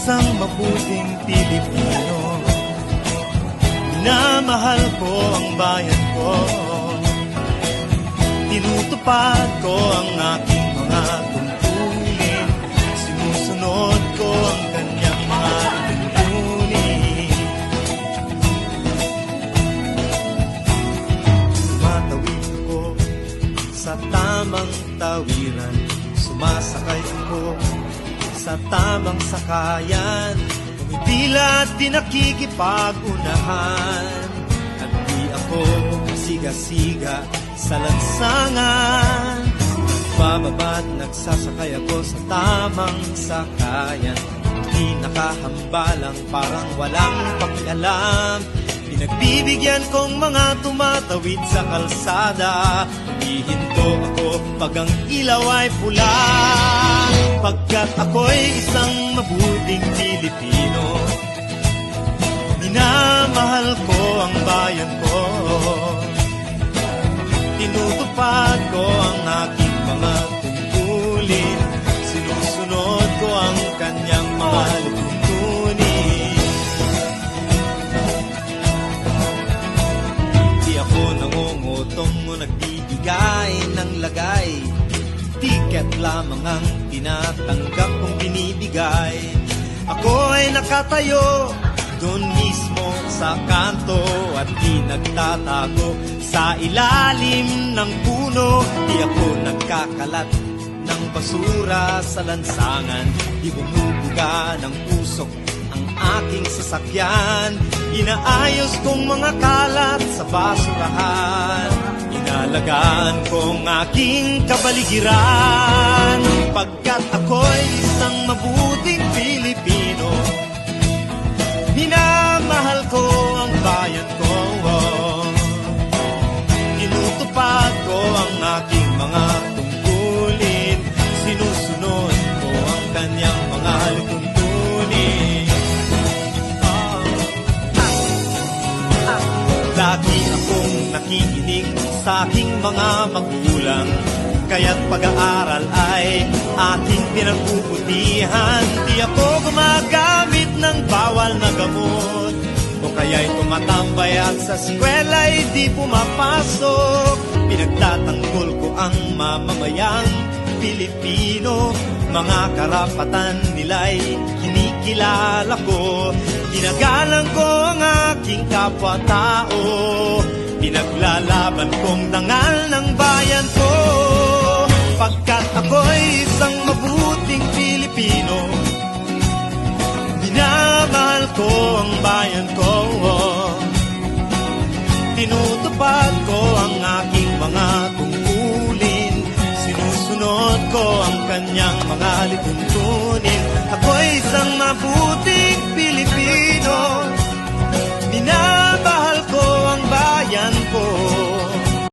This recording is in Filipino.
isang mabuting Pilipino. Minamahal ko ang bayan ko, tinutupad ko ang aking mga tungkulin, sinusunod ko ang kanyang mga tuntunin. Tumatawid ko sa tamang tawiran, sumasakay ko sa tamang sakayan, umipila at di nakikipag-unahan, at di ako siga-siga sa lansangan. Bababa't nagsasakay ako sa tamang sakayan, di nakahambalang parang walang pakialam. Pinagbibigyan kong mga tumatawid sa kalsada, hihinto ako pag ang ilaw ay pula, pagkat ako'y isang mabuting Pilipino. Minamahal ko ang bayan ko, tinutupad ko ang aking mga tungkulin, sinusunod ko ang kanyang mga tuntunin. Di ako nangungutong o nagbibigay ng lagay, tiket lamang ang tinatanggap kong binibigay. Ako ay nakatayo doon mismo sa kanto at di nagtatago sa ilalim ng puno. Di ako nagkakalat ng basura sa lansangan, di bumubuga ng usok ang aking sasakyan. Inaayos kong mga kalat sa basurahan, inalagaan kong aking kabaligiran, pagkat ako'y isang mabuting Pilipino. Minamahal ko ang bayan ko, tinutupad ko ang aking mga tungkulin, sinusunod ko ang kanyang mga tuntunin. Lagi akong nakikinig sa aking mga magulang, kaya't pag-aaral ay aking pinagbubutihan. Di ako gumagamit ng bawal na gamot, o kaya'y tumatambay at sa eskwela'y di pumapasok. Pinagtatanggol ko ang mamamayang Pilipino, mga karapatan nila'y kinikilala ko. Ginagalang ko ang aking kapwa-tao, pinaglalaban kong dangal ng bayan ko, pagkat ako'y isang mabuting Pilipino. Minamahal ko ang bayan ko, tinutupad ko ang aking mga tungkulin, sinusunod ko ang kanyang mga lituntunin.